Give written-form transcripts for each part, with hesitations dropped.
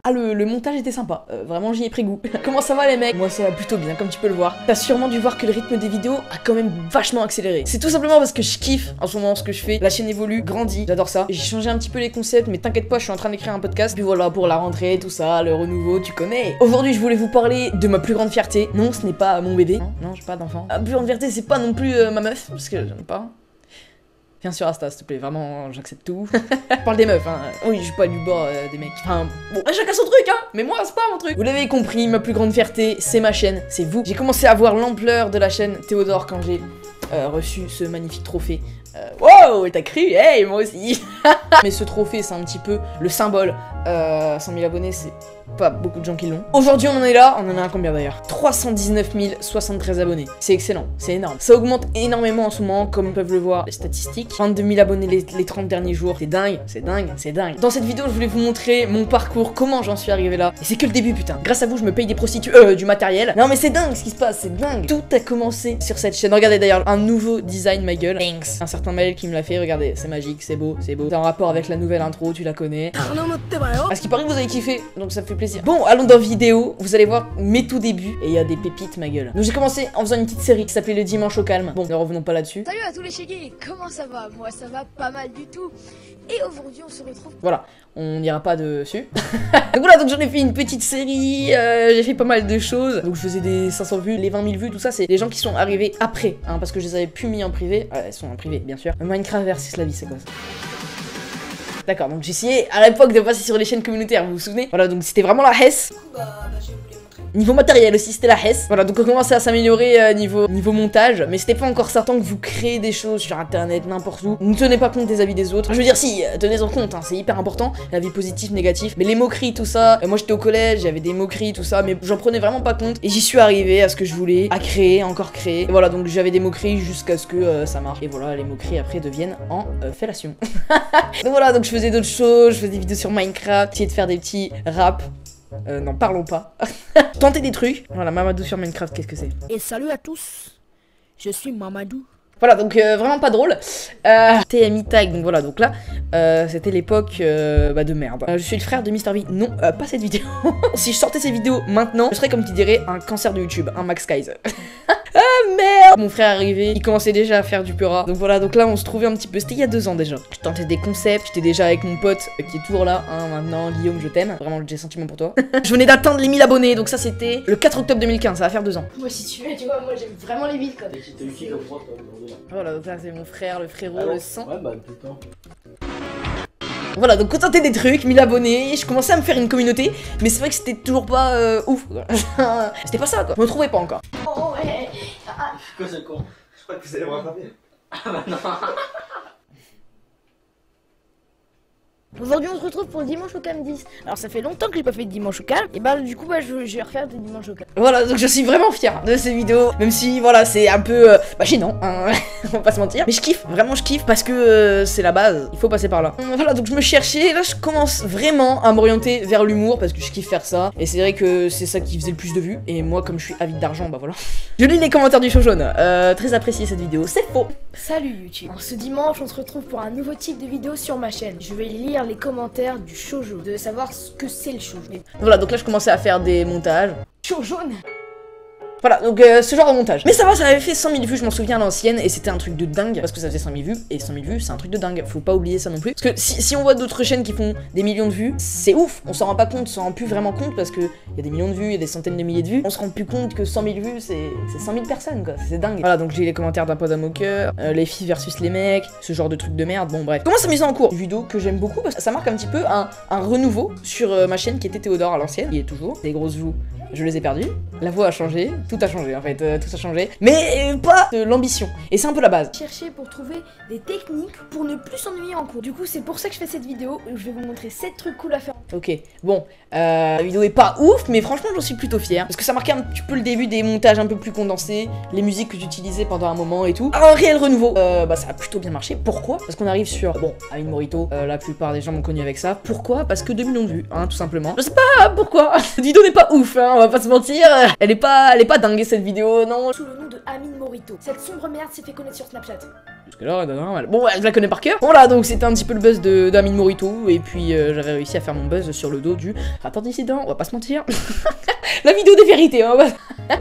Ah, le montage était sympa, vraiment j'y ai pris goût. Comment ça va les mecs? Moi ça va plutôt bien, comme tu peux le voir. T'as sûrement dû voir que le rythme des vidéos a quand même vachement accéléré. C'est tout simplement parce que je kiffe en ce moment ce que je fais. La chaîne évolue, grandit, j'adore ça. J'ai changé un petit peu les concepts, mais t'inquiète pas, je suis en train d'écrire un podcast. Puis voilà, pour la rentrée, tout ça, le renouveau, tu connais. Aujourd'hui je voulais vous parler de ma plus grande fierté. Non, ce n'est pas mon bébé. Non, j'ai pas d'enfant. Ma plus grande fierté, c'est pas non plus ma meuf, parce que j'aime pas. Viens sur Insta, s'il te plaît, vraiment, j'accepte tout. Je parle des meufs, hein. Oui, je suis pas du bord des mecs. Enfin, bon, chacun son truc, hein. Mais moi, c'est pas mon truc. Vous l'avez compris, ma plus grande fierté, c'est ma chaîne, c'est vous. J'ai commencé à voir l'ampleur de la chaîne Théodore quand j'ai reçu ce magnifique trophée. Wow, t'as cru? Hey, moi aussi. Mais ce trophée, c'est un petit peu le symbole. 100 000 abonnés, c'est pas beaucoup de gens qui l'ont. Aujourd'hui, on en est là. On en a à combien d'ailleurs? 319 073 abonnés. C'est excellent, c'est énorme. Ça augmente énormément en ce moment, comme peuvent le voir les statistiques. 22 000 abonnés les 30 derniers jours. C'est dingue, c'est dingue, c'est dingue. Dans cette vidéo, je voulais vous montrer mon parcours, comment j'en suis arrivé là. Et c'est que le début, putain. Grâce à vous, je me paye des prostituées, du matériel. Non, mais c'est dingue ce qui se passe, c'est dingue. Tout a commencé sur cette chaîne. Regardez d'ailleurs, un nouveau design, ma gueule. Thanks. Un certain mail qui me l'a fait. Regardez, c'est magique, c'est beau, c'est beau. C'est en rapport avec la nouvelle intro, tu la connais. À ce qui paraît que vous avez kiffé, donc ça me fait plaisir. Bon, allons dans vidéo, vous allez voir mes tout débuts, et il y a des pépites, ma gueule. Donc j'ai commencé en faisant une petite série qui s'appelait Le Dimanche au calme. Bon, ne revenons pas là-dessus. Salut à tous les chégués, comment ça va? Moi ça va pas mal du tout. Et aujourd'hui on se retrouve... Voilà, on n'ira pas dessus. Donc voilà, donc j'en ai fait une petite série, j'ai fait pas mal de choses. Donc je faisais des 500 vues, les 20 000 vues, tout ça, c'est des gens qui sont arrivés après, hein, parce que je les avais plus mis en privé. Elles sont en privé, bien sûr. Minecraft versus la vie, c'est quoi ça? D'accord, donc j'ai essayé à l'époque de passer sur les chaînes communautaires, vous vous souvenez? Voilà, donc c'était vraiment la Hesse. Niveau matériel aussi, c'était la Hesse. Voilà, donc on commençait à s'améliorer niveau montage, mais c'était pas encore ça. Tant que vous créez des choses sur internet, n'importe où, ne tenez pas compte des avis des autres. Je veux dire, si, tenez en compte, hein, c'est hyper important, la vie positive, négative. Mais les moqueries, tout ça, moi j'étais au collège, j'avais des moqueries, tout ça, mais j'en prenais vraiment pas compte. Et j'y suis arrivé à ce que je voulais, à créer, encore créer. Et voilà, donc j'avais des moqueries jusqu'à ce que ça marche. Et voilà, les moqueries après deviennent en fellation. Donc voilà, donc je faisais d'autres choses, je faisais des vidéos sur Minecraft, j'essayais de faire des petits raps. Non, parlons pas. Tenter des trucs. Voilà, Mamadou sur Minecraft, qu'est-ce que c'est? Et salut à tous, je suis Mamadou. Voilà, donc vraiment pas drôle. TMI Tag, donc voilà, donc là, c'était l'époque de merde. Je suis le frère de Mr. V. Non, pas cette vidéo. Si je sortais ces vidéos maintenant, je serais comme tu dirais un cancer de YouTube, un Max Skies. Ah merde! Mon frère est arrivé, il commençait déjà à faire du Peura. Donc voilà, donc là on se trouvait un petit peu, c'était il y a 2 ans déjà. Je tentais des concepts, j'étais déjà avec mon pote qui est toujours là, hein, maintenant, Guillaume, je t'aime. Vraiment, j'ai sentiment pour toi. Je venais d'atteindre les 1000 abonnés, donc ça c'était le 4 octobre 2015, ça va faire 2 ans. Moi si tu veux, tu vois, moi j'aime vraiment les villes quoi. Voilà, donc là c'est mon frère, le frérot, le sang. Ouais, bah tout le temps. Voilà, donc on tentait des trucs, 1000 abonnés, je commençais à me faire une communauté, mais c'est vrai que c'était toujours pas ouf. C'était pas ça quoi, je me trouvais pas encore. Oh ouais. Quoi ce con? Je crois que vous allez me rattraper. Ah bah non. Aujourd'hui on se retrouve pour le dimanche au calme 10. Alors ça fait longtemps que j'ai pas fait de dimanche au calme. Et bah du coup je vais refaire des dimanches au calme. Voilà, donc je suis vraiment fière de ces vidéos. Même si voilà, c'est un peu gênant, hein, on va pas se mentir. Mais je kiffe, vraiment je kiffe parce que c'est la base, il faut passer par là. Voilà, donc je me cherchais, là je commence vraiment à m'orienter vers l'humour parce que je kiffe faire ça. Et c'est vrai que c'est ça qui faisait le plus de vues. Et moi comme je suis avide d'argent, bah voilà. Je lis les commentaires du show jaune, très apprécié cette vidéo, c'est faux. Salut YouTube. Alors, ce dimanche on se retrouve pour un nouveau type de vidéo sur ma chaîne. Je vais lire les commentaires du shoujo, de savoir ce que c'est le shoujo. Voilà, donc là je commençais à faire des montages. Show jaune. Voilà, donc ce genre de montage. Mais ça va, ça avait fait 100 000 vues, je m'en souviens à l'ancienne, et c'était un truc de dingue, parce que ça faisait 100 000 vues, et 100 000 vues, c'est un truc de dingue, faut pas oublier ça non plus. Parce que si on voit d'autres chaînes qui font des millions de vues, c'est ouf, on s'en rend pas compte, on s'en rend plus vraiment compte, parce que y a des millions de vues, il y a des centaines de milliers de vues, on se rend plus compte que 100 000 vues, c'est 100 000 personnes, quoi, c'est dingue. Voilà, donc j'ai les commentaires d'un pote à moqueur, les filles versus les mecs, ce genre de trucs de merde, bon bref. Comment s'amuser en cours? Une vidéo que j'aime beaucoup, parce que ça marque un petit peu un renouveau sur ma chaîne qui était Théodore à l'ancienne, qui est toujours, des grosses vues. Je les ai perdus, la voix a changé, tout a changé en fait, tout a changé, mais pas de l'ambition, et c'est un peu la base. Chercher pour trouver des techniques pour ne plus s'ennuyer en cours. Du coup, c'est pour ça que je fais cette vidéo où je vais vous montrer 7 trucs cool à faire. Ok, bon, la vidéo est pas ouf, mais franchement j'en suis plutôt fier, parce que ça marquait un petit peu le début des montages un peu plus condensés, les musiques que j'utilisais pendant un moment et tout. Un réel renouveau, bah ça a plutôt bien marché. Pourquoi? Parce qu'on arrive sur, bon, Amine Morito, la plupart des gens m'ont connu avec ça. Pourquoi? Parce que 2 millions de vues, hein, tout simplement. Je sais pas pourquoi, cette vidéo n'est pas ouf, hein, on va pas se mentir. Elle est pas dingue cette vidéo, non. Sous le nom de Amine Morito. Cette sombre merde s'est fait connaître sur Snapchat. Parce que là, normal. Bon, je la connais par cœur. Bon là, donc c'était un petit peu le buzz d'Amine Morito, et puis j'avais réussi à faire mon buzz sur le dos du rapport dissident, on va pas se mentir. La vidéo des vérités, hein.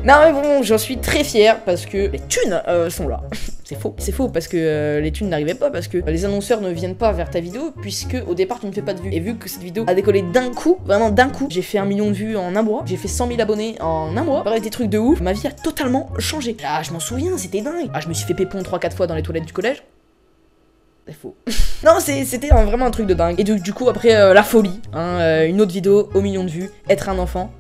Non mais bon, j'en suis très fier parce que les thunes sont là. C'est faux parce que les thunes n'arrivaient pas, parce que les annonceurs ne viennent pas vers ta vidéo, puisque au départ tu ne fais pas de vues. Et vu que cette vidéo a décollé d'un coup, vraiment d'un coup, j'ai fait 1 million de vues en un mois, j'ai fait 100 000 abonnés en un mois, bref des trucs de ouf, ma vie a totalement changé. Ah je m'en souviens, c'était dingue. Ah je me suis fait pépon 3-4 fois dans les toilettes du collège. C'est faux. Non, c'était vraiment un truc de dingue. Et du coup après la folie, hein, une autre vidéo au million de vues, être un enfant.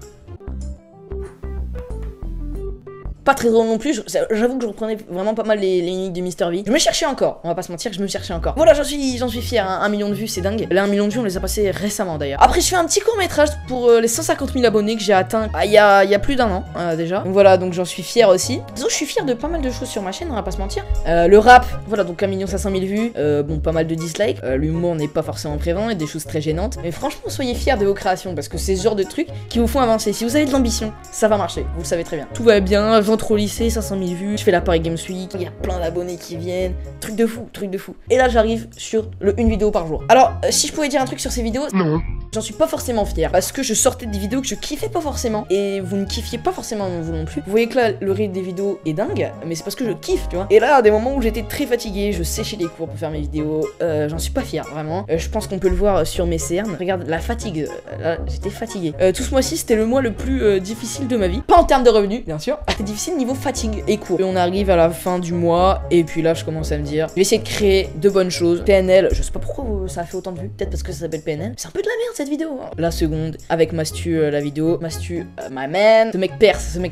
Pas très drôle non plus, j'avoue que je reprenais vraiment pas mal les uniques de Mr V. Je me cherchais encore, on va pas se mentir, je me cherchais encore. Voilà, j'en suis fier, hein. 1 million de vues, c'est dingue. Là, 1 million de vues, on les a passés récemment d'ailleurs. Après, je fais un petit court-métrage pour les 150 000 abonnés que j'ai atteint il y a plus d'un an déjà. Donc voilà, donc j'en suis fier aussi. Disons, je suis fier de pas mal de choses sur ma chaîne, on va pas se mentir. Le rap, voilà, donc 1 500 000 vues, bon, pas mal de dislikes. L'humour n'est pas forcément prévent et des choses très gênantes. Mais franchement, soyez fiers de vos créations parce que c'est ce genre de trucs qui vous font avancer. Si vous avez de l'ambition, ça va marcher, vous le savez très bien. Tout va bien, j'entre au lycée, 500 000 vues, je fais la Paris Games Week, il y a plein d'abonnés qui viennent, truc de fou, truc de fou. Et là j'arrive sur une vidéo par jour. Alors si je pouvais dire un truc sur ces vidéos, non. J'en suis pas forcément fier parce que je sortais des vidéos que je kiffais pas forcément et vous ne kiffiez pas forcément vous non plus. Vous voyez que là le rythme des vidéos est dingue, mais c'est parce que je kiffe, tu vois. Et là à des moments où j'étais très fatigué, je séchais les cours pour faire mes vidéos, j'en suis pas fier vraiment. Je pense qu'on peut le voir sur mes cernes. Regarde la fatigue, là j'étais fatigué. Tout ce mois-ci c'était le mois le plus difficile de ma vie, pas en termes de revenus bien sûr. C'était difficile niveau fatigue et cours. Et on arrive à la fin du mois et puis là je commence à me dire, je vais essayer de créer de bonnes choses. PNL, je sais pas pourquoi ça a fait autant de vues, peut-être parce que ça s'appelle PNL. C'est un peu de la merde cette vidéo. La seconde avec Mastu la vidéo, Mastu my man. Ce mec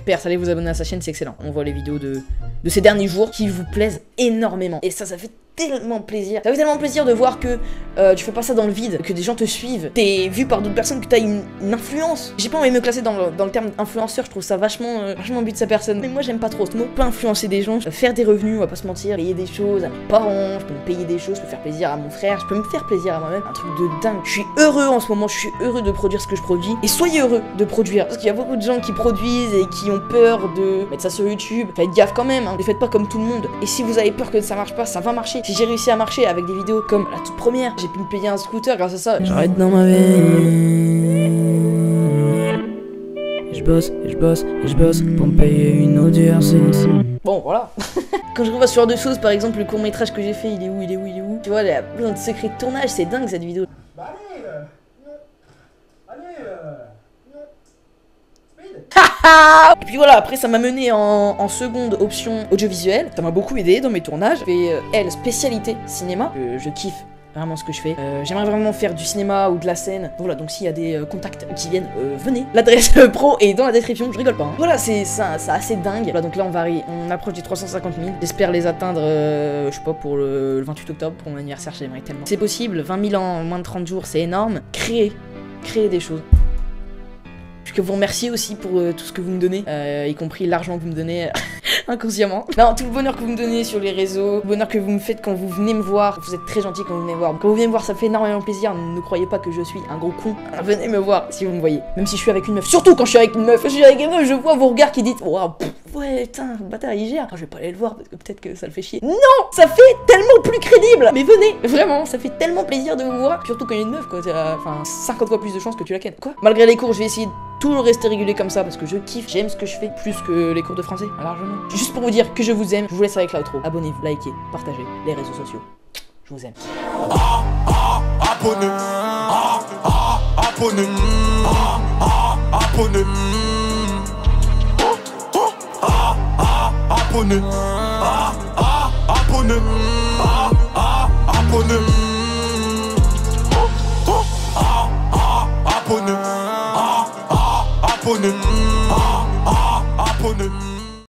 perce, allez vous abonner à sa chaîne, c'est excellent. On voit les vidéos de ces derniers jours qui vous plaisent énormément. Et ça fait tellement plaisir. Ça fait tellement plaisir de voir que tu fais pas ça dans le vide, que des gens te suivent, t'es vu par d'autres personnes, que t'as une influence. J'ai pas envie de me classer dans le terme influenceur, je trouve ça vachement but de sa personne. Mais moi j'aime pas trop ce mot. Je peux influencer des gens, faire des revenus, on va pas se mentir, payer des choses à mes parents, je peux me payer des choses, je peux faire plaisir à mon frère, je peux me faire plaisir à moi-même. Un truc de dingue. Je suis heureux en ce moment, je suis heureux de produire ce que je produis. Et soyez heureux de produire. Parce qu'il y a beaucoup de gens qui produisent et qui ont peur de mettre ça sur YouTube. Faites gaffe quand même, hein. Ne faites pas comme tout le monde. Et si vous avez peur que ça marche pas, ça va marcher. Si j'ai réussi à marcher avec des vidéos comme la toute première, j'ai pu me payer un scooter grâce à ça. J'arrête dans ma vie. Je bosse pour me payer une audience. Bon voilà. Quand je revois ce genre de choses, par exemple le court métrage que j'ai fait, il est où? Tu vois, il y a plein de secrets de tournage, c'est dingue cette vidéo. Bah allez, non. Allez, non. Speed. Et puis voilà, après ça m'a mené en seconde option audiovisuelle. Ça m'a beaucoup aidé dans mes tournages. J'ai fait spécialité cinéma. Je kiffe vraiment ce que je fais. J'aimerais vraiment faire du cinéma ou de la scène. Voilà, donc s'il y a des contacts qui viennent, venez. L'adresse pro est dans la description, je rigole pas. Hein. Voilà, c'est assez dingue. Voilà, donc là on approche des 350 000. J'espère les atteindre, je sais pas, pour le 28 octobre, pour mon anniversaire, j'aimerais tellement. C'est possible, 20 000 en moins de 30 jours, c'est énorme. Créer des choses. Que vous remercier aussi pour tout ce que vous me donnez, y compris l'argent que vous me donnez inconsciemment. Non, tout le bonheur que vous me donnez sur les réseaux, le bonheur que vous me faites quand vous venez me voir. Vous êtes très gentil quand vous venez me voir. Quand vous venez me voir, ça fait énormément plaisir. Ne croyez pas que je suis un gros con. Venez me voir si vous me voyez. Même si je suis avec une meuf. Surtout quand je suis avec une meuf. Je suis avec une meuf, je vois vos regards qui disent waouh, ouais, putain, le bâtard il gère. Je vais pas aller le voir parce que peut-être que ça le fait chier. Non, ça fait tellement plus crédible. Mais venez, vraiment, ça fait tellement plaisir de vous voir. Surtout quand il y a une meuf, quoi. Enfin, 50 fois plus de chances que tu la kennes. Quoi. Malgré les cours, je vais essayer de toujours rester régulier comme ça parce que je kiffe, j'aime ce que je fais plus que les cours de français, largement. Juste pour vous dire que je vous aime, je vous laisse avec l'outro. Abonnez-vous, likez, partagez les réseaux sociaux. Je vous aime. Abonnez, abonnez, abonnez, abonnez, abonnez, abonnez, abonnez.